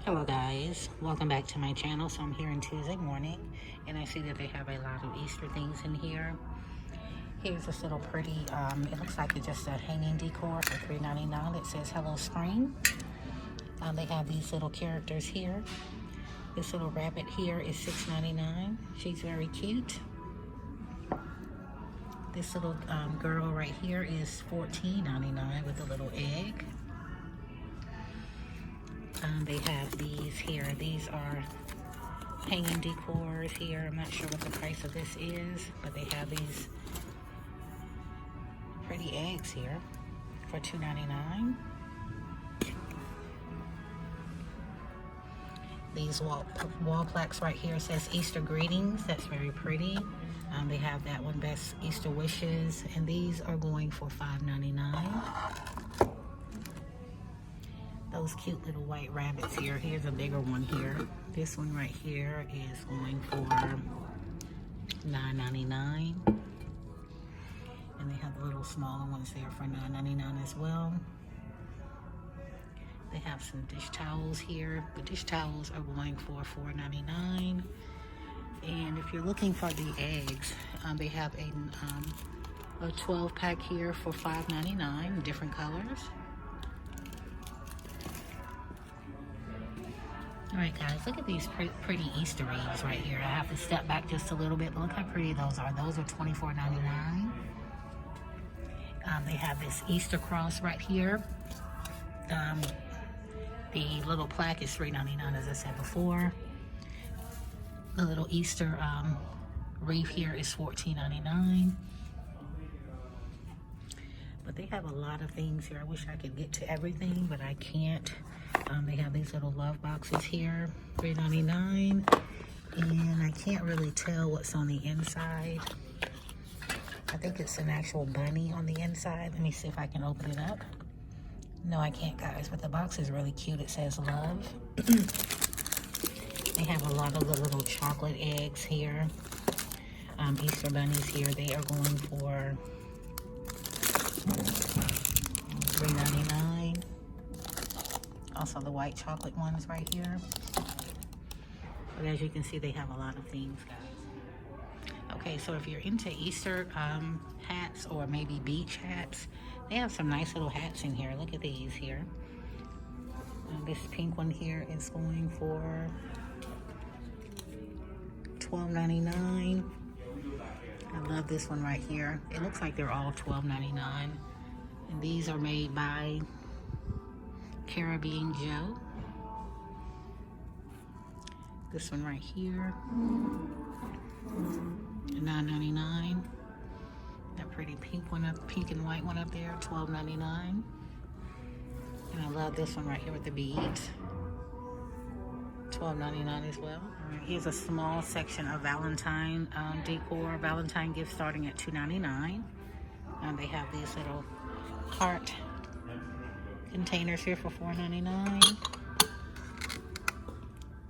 Hello guys, welcome back to my channel. So I'm here on Tuesday morning and I see that they have a lot of Easter things in here. Here's this little pretty, it looks like it's just a hanging decor for $3.99. It says Hello Spring. They have these little characters here. This little rabbit here is $6.99. She's very cute. This little girl right here is $14.99 with a little egg. They have these here. These are hanging decors here. I'm not sure what the price of this is, but they have these pretty eggs here for $2.99. These wall plaques right here says Easter greetings. That's very pretty. They have that one, best Easter wishes, and these are going for $5.99. Those cute little white rabbits here. Here's a bigger one here. This one right here is going for $9.99. And they have the little smaller ones there for $9.99 as well. They have some dish towels here. The dish towels are going for $4.99. And if you're looking for the eggs, they have a 12-pack here for $5.99, different colors. All right, guys, look at these pretty Easter eggs right here. I have to step back just a little bit, but look how pretty those are. Those are $24.99. They have this Easter cross right here. The little plaque is $3.99, as I said before. The little Easter wreath here is $14.99. But they have a lot of things here. I wish I could get to everything, but I can't. They have these little love boxes here, $3.99. And I can't really tell what's on the inside. I think it's an actual bunny on the inside. Let me see if I can open it up. No, I can't, guys, but the box is really cute. It says love. They have a lot of the little chocolate eggs here. Easter bunnies here. They are going for $3.99. Also the white chocolate ones right here. But as you can see, they have a lot of things, guys. Okay, so if you're into Easter hats or maybe beach hats, they have some nice little hats in here. Look at these here. This pink one here is going for $12.99. I love this one right here. It looks like they're all $12.99. And these are made by Caribbean Joe. This one right here, $9.99. That pretty pink one up, pink and white one up there, $12.99. And I love this one right here with the beads, $12.99 as well. Here's a small section of Valentine decor, Valentine gifts starting at $2.99. They have these little heart containers here for $4.99.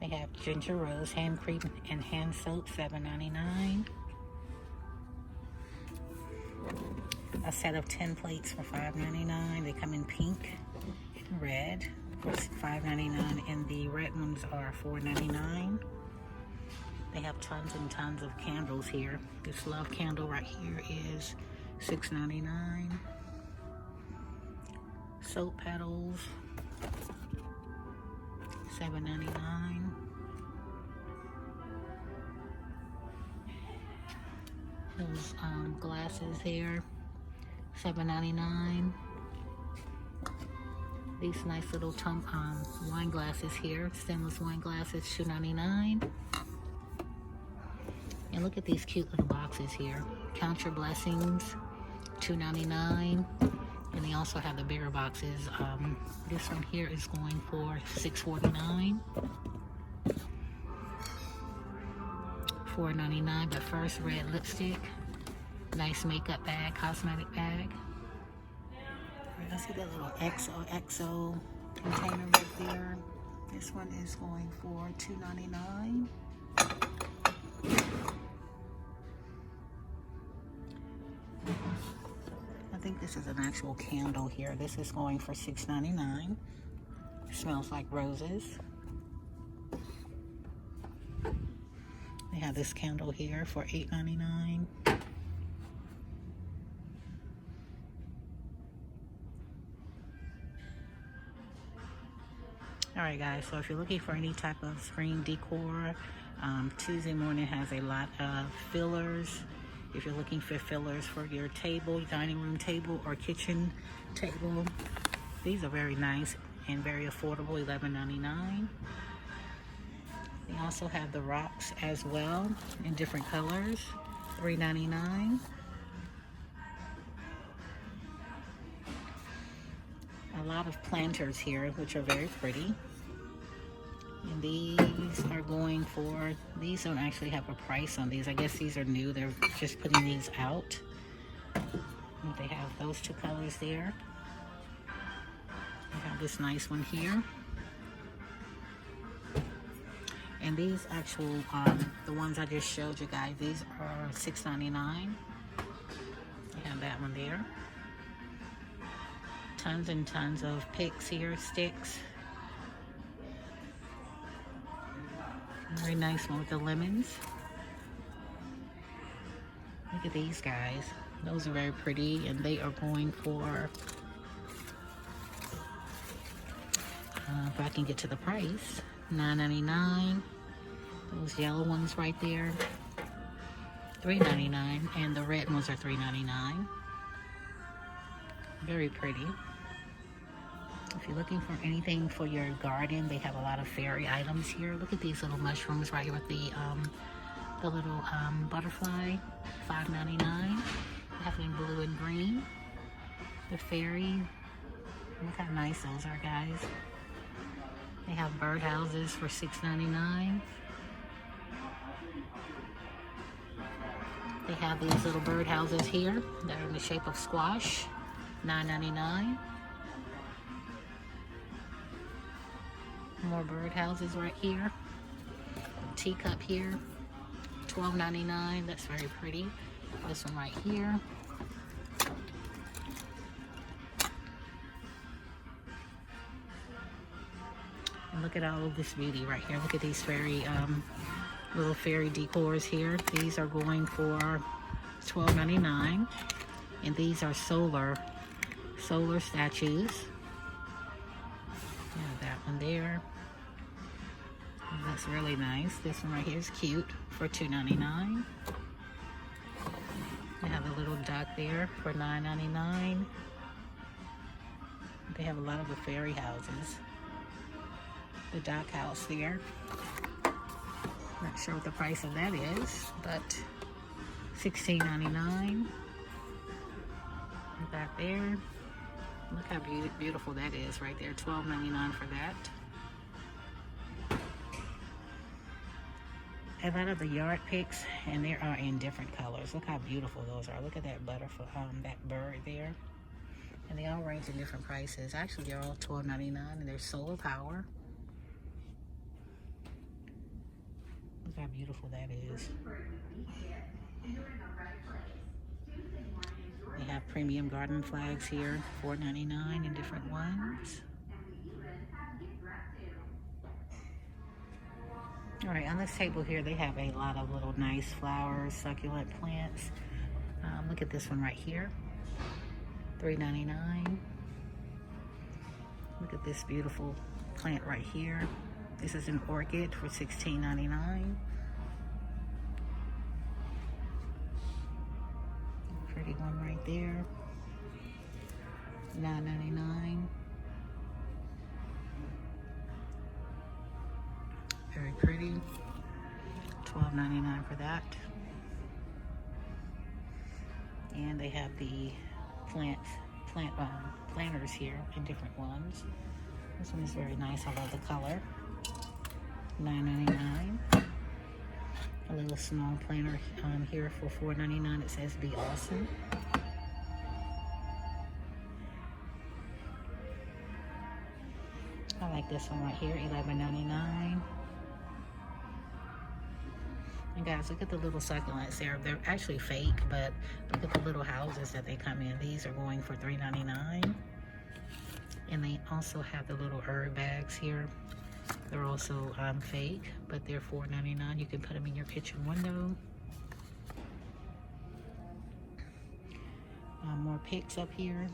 They have ginger rose hand cream and hand soap, $7.99. A set of 10 plates for $5.99. They come in pink and red for $5.99, and the red ones are $4.99. They have tons and tons of candles here. This love candle right here is $6.99. Soap petals, $7.99. Those glasses here, $7.99. These nice little wine glasses here, stainless wine glasses, $2.99. And look at these cute little boxes here. Count your blessings, $2.99. And they also have the bigger boxes. This one here is going for $6.49. $4.99. But first, red lipstick. Nice makeup bag, cosmetic bag. Let's see that little XO container right there. This one is going for $2.99. I think this is an actual candle here. This is going for $6.99. It smells like roses. have this candle here for $8.99. Alright guys, so if you're looking for any type of spring decor, Tuesday morning has a lot of fillers. If you're looking for fillers for your table, dining room table, or kitchen table, these are very nice and very affordable, $11.99. They also have the rocks as well in different colors, $3.99. A lot of planters here, which are very pretty. And these are going for, these don't actually have a price on these. I guess these are new. They're just putting these out. And they have those two colors there. We have this nice one here. And these actual, the ones I just showed you guys, these are $6.99. You have that one there. Tons and tons of picks here, sticks. Very nice one with the lemons. Look at these guys. Those are very pretty, and they are going for, if I can get to the price, $9.99. Those yellow ones right there, $3.99, and the red ones are $3.99. Very pretty. If you're looking for anything for your garden, they have a lot of fairy items here. Look at these little mushrooms right here with the little butterfly, $5.99. They have it in blue and green. The fairy, look how nice those are, guys. They have birdhouses for $6.99. They have these little birdhouses here that are in the shape of squash, $9.99. More birdhouses right here. Teacup here, $12.99. That's very pretty. This one right here. And look at all of this beauty right here. Look at these fairy, little fairy decors here. These are going for $12.99. And these are solar statues. Yeah, that one there. And that's really nice. This one right here is cute for $2.99. They have a little duck there for $9.99. They have a lot of the fairy houses. The duck house there. Not sure what the price of that is, but $16.99. Back there. Look how beautiful that is right there. $12.99 for that. A lot of the yard picks, and they are in different colors. Look how beautiful those are. Look at that butterfly, that bird there. And they all range in different prices. Actually, they're all $12.99, and they're solar power. Look how beautiful that is. They have premium garden flags here, $4.99 in different ones. All right, on this table here, they have a lot of little nice flowers, succulent plants. Look at this one right here, $3.99. Look at this beautiful plant right here. This is an orchid for $16.99. Pretty one right there, $9.99. Very pretty. $12.99 for that. And they have the planters here in different ones. This one is very nice. I love the color. $9.99. A little small planter here for $4.99. It says "Be Awesome." I like this one right here, $11.99. And guys, look at the little succulents there. They're actually fake, but look at the little houses that they come in. These are going for $3.99. And they also have the little herb bags here They're also fake, but they're $4.99. You can put them in your kitchen window. More picks up here.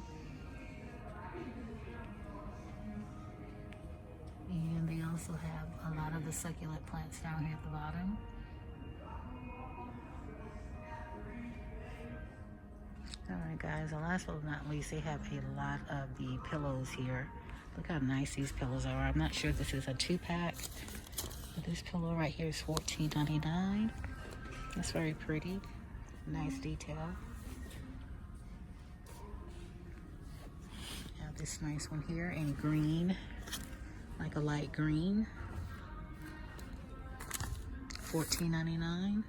And they also have a lot of the succulent plants down here at the bottom. Alright guys, and last but not least, they have a lot of the pillows here. Look how nice these pillows are. I'm not sure if this is a 2-pack, but this pillow right here is $14.99. It's very pretty. Nice detail. Have this nice one here in green, like a light green. $14.99.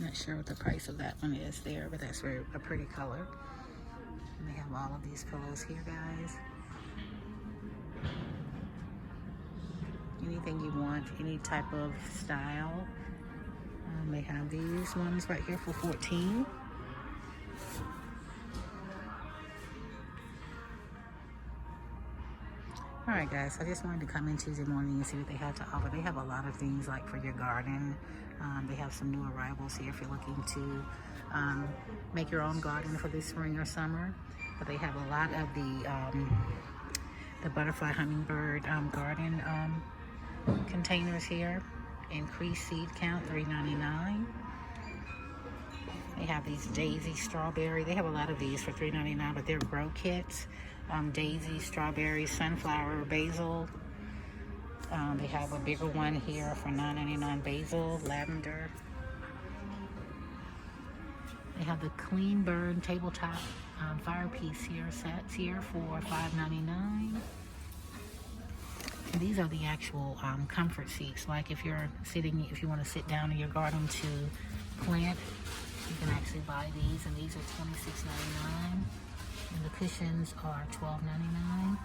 Not sure what the price of that one is there, but that's a pretty color. And they have all of these pillows here, guys. Anything you want, any type of style. They have these ones right here for $14. Alright guys, I just wanted to come in Tuesday morning and see what they have to offer. They have a lot of things like for your garden. They have some new arrivals here if you're looking to make your own garden for this spring or summer. But they have a lot of the butterfly hummingbird garden containers here. Increased seed count, $3.99. They have these daisy strawberry. They have a lot of these for $3.99, but they're grow kits. Daisy, strawberry, sunflower, basil. They have a bigger one here for $9.99, basil, lavender. They have the clean burn tabletop fire piece here, sets here for $5.99. And these are the actual comfort seats. Like if you're sitting, if you want to sit down in your garden to plant, you can actually buy these, and these are $26.99. And the cushions are $12.99.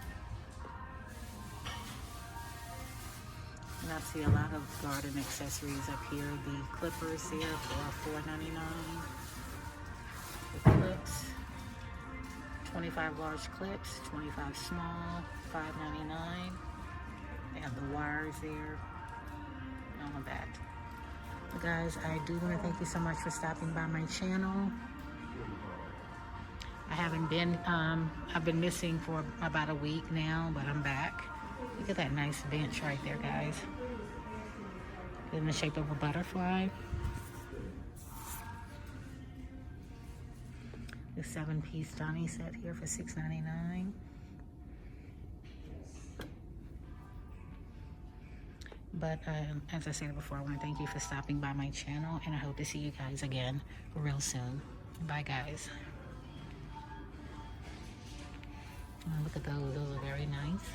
And I see a lot of garden accessories up here. The clippers here for $4.99. The clips, 25 large clips, 25 small, $5.99. They have the wires there, and all of that. But guys, I do want to thank you so much for stopping by my channel. I haven't been, I've been missing for about a week now, but I'm back. Look at that nice bench right there, guys. In the shape of a butterfly. The 7-piece Donny set here for $6.99. But as I said before, I want to thank you for stopping by my channel, and I hope to see you guys again real soon. Bye, guys. Look at those. Those are very nice.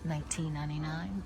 $19.99.